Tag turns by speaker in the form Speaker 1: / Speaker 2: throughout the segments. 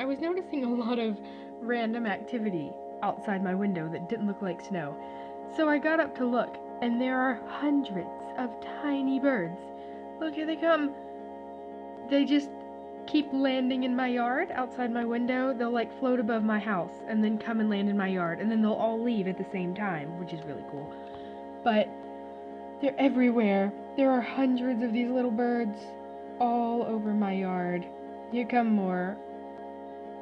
Speaker 1: was noticing a lot of random activity outside my window that didn't look like snow. So I got up to look, and there are hundreds of tiny birds. Look, here they come. They just keep landing in my yard outside my window. They'll like float above my house and then come and land in my yard, and then they'll all leave at the same time, which is really cool. But they're everywhere. There are hundreds of these little birds all over my yard. Here come more.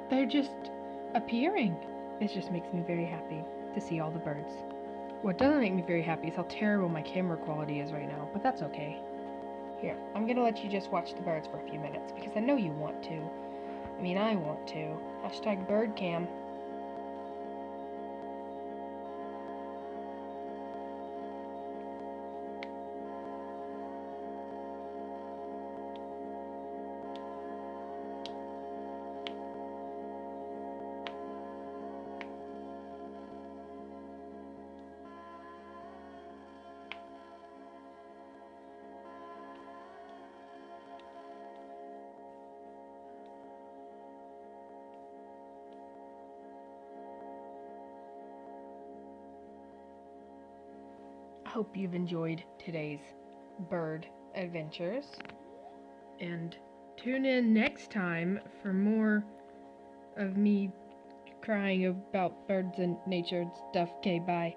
Speaker 1: They're just appearing. This just makes me very happy to see all the birds. What doesn't make me very happy is how terrible my camera quality is right now, but that's okay. Here, I'm gonna let you just watch the birds for a few minutes because I know you want to. I mean, I want to. Hashtag birdcam. I hope you've enjoyed today's bird adventures. And tune in next time for more of me crying about birds and nature and stuff. Okay, bye.